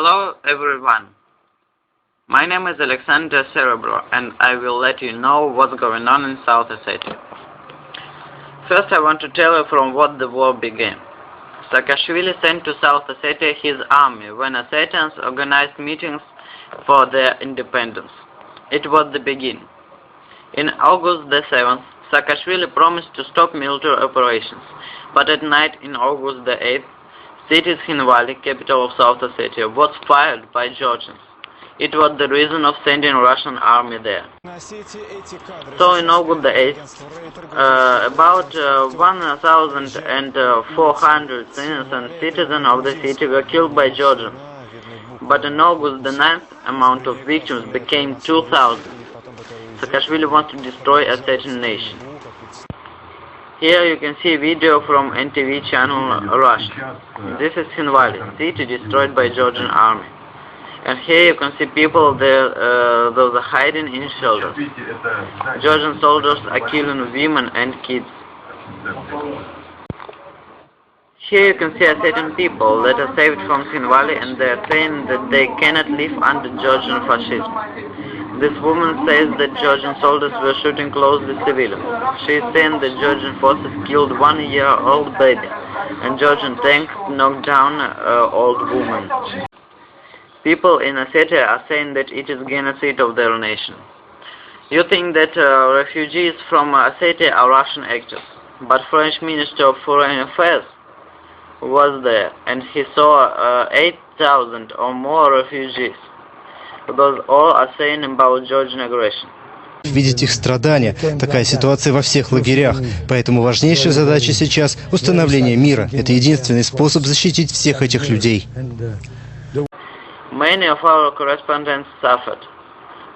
Hello everyone, my name is Alexander Serebro and I will let you know what's going on in South Ossetia. First I want to tell you from what the war began. Saakashvili sent to South Ossetia his army when Ossetians organized meetings for their independence. It was the beginning. In August the 7th, Saakashvili promised to stop military operations, but at night in August the 8th, city Tshinvali, capital of South Ossetia, was fired by Georgians. It was the reason of sending Russian army there. So in August the 8th, about 1,400 innocent citizens of the city were killed by Georgians. But in August the 9th, amount of victims became 2,000. Saakashvili wants to destroy Ossetian nation. Here you can see a video from NTV channel Russia. This is Tshenvali, city destroyed by Georgian army. And here you can see people there, those are hiding in shelters. Georgian soldiers are killing women and kids. Here you can see Ossetian people that are saved from Tshenvali and they are saying that they cannot live under Georgian fascism. This woman says that Georgian soldiers were shooting close to civilians. She is saying that Georgian forces killed 1-year-old baby and Georgian tanks knocked down old woman. People in Ossetia are saying that it is genocide of their nation. You think that refugees from Ossetia are Russian actors, but French Minister of Foreign Affairs was there and he saw 8,000 or more refugees. Because all are saying about Georgian aggression. Видеть их страдания, такая ситуация во всех лагерях. Поэтому важнейшая задача сейчас – установление мира. Это единственный способ защитить всех этих людей. Many of our correspondents suffered.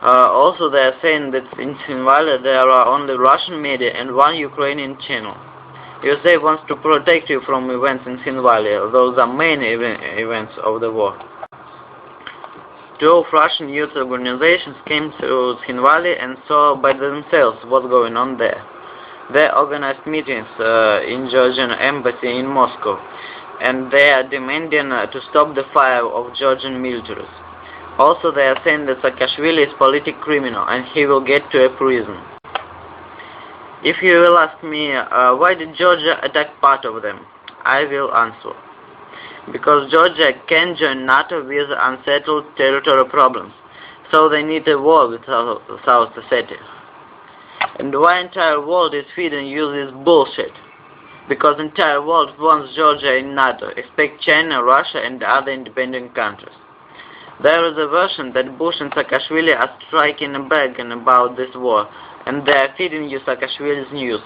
Also they are saying that in Tshenvali there are only Russian media and one Ukrainian channel. USA wants to protect you from events in Tshenvali. Those are main events of the war. 12 Russian youth organizations came to Tshenvali and saw by themselves what's going on there. They organized meetings in Georgian embassy in Moscow, and they are demanding to stop the fire of Georgian militaries. Also they are saying that Saakashvili is a political criminal and he will get to a prison. If you will ask me why did Georgia attack part of them, I will answer. Because Georgia can join NATO with unsettled territorial problems, so they need a war with South Ossetia. And why entire world is feeding you this bullshit? Because entire world wants Georgia in NATO, expect China, Russia and other independent countries. There is a version that Bush and Saakashvili are striking a bargain about this war, and they are feeding you Saakashvili's news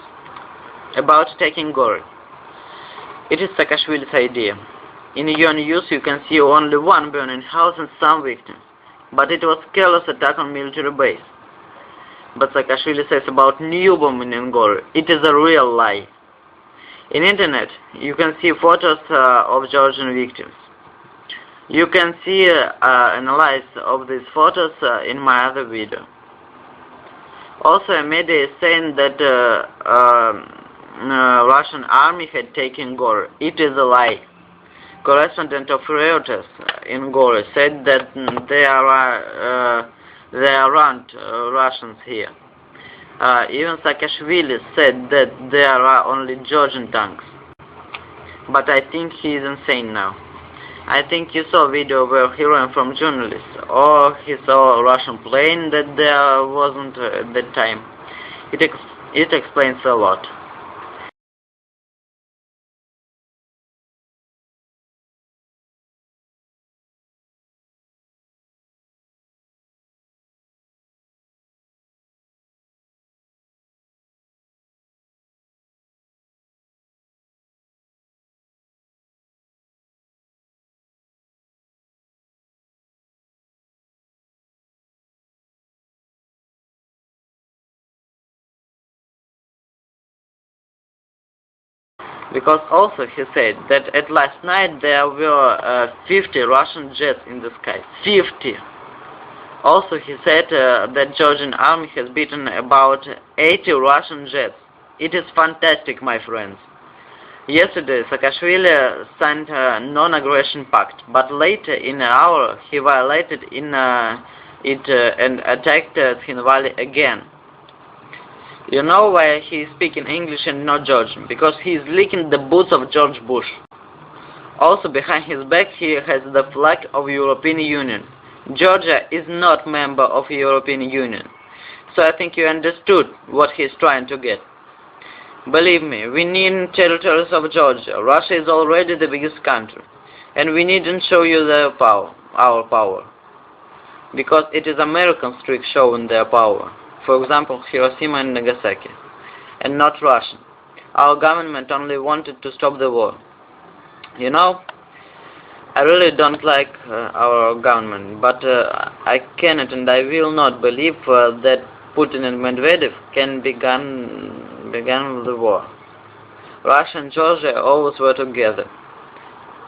about taking Gori. It is Saakashvili's idea. In your news you can see only one burning house and some victims, but it was careless attack on military base. But Saakashvili says about new bombing in Gori. It is a real lie. In internet you can see photos of Georgian victims. You can see analysis of these photos in my other video. Also a media is saying that Russian army had taken Gori. It is a lie. Correspondent of Reuters in Gori said that there aren't Russians here. Even Saakashvili said that there are only Georgian tanks. But I think he is insane now. I think you saw a video where he ran from journalists, or he saw a Russian plane that there wasn't at that time. It explains a lot. Because also he said that at last night there were 50 Russian jets in the sky. 50! Also he said that Georgian army has beaten about 80 Russian jets. It is fantastic, my friends. Yesterday, Saakashvili signed a non-aggression pact, but later in an hour he violated it and attacked Tshenvali again. You know why he is speaking English and not Georgian? Because he is licking the boots of George Bush. Also behind his back he has the flag of European Union. Georgia is not member of European Union. So I think you understood what he is trying to get. Believe me, we need territories of Georgia. Russia is already the biggest country. And we needn't show you their power, our power. Because it is Americans trick showing their power. For example, Hiroshima and Nagasaki. And not Russian. Our government only wanted to stop the war. You know, I really don't like our government, but I cannot and I will not believe that Putin and Medvedev can begin the war. Russia and Georgia always were together.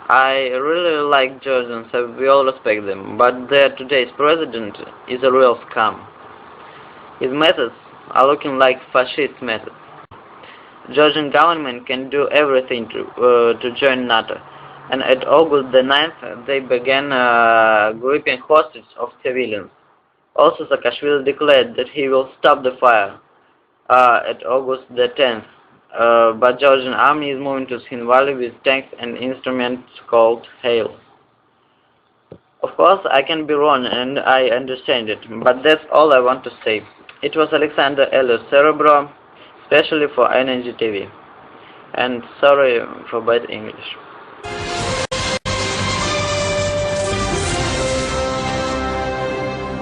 I really like Georgians, we all respect them, but their today's president is a real scum. His methods are looking like fascist methods. Georgian government can do everything to join NATO, and at August the 9th they began gripping hostage of civilians. Also, Saakashvili declared that he will stop the fire at August the 10th, but Georgian army is moving to Tshinvali with tanks and instruments called hail. Of course, I can be wrong and I understand it, but that's all I want to say. It was Alexander Alios, Serebro, especially for NNG TV. And sorry for bad English.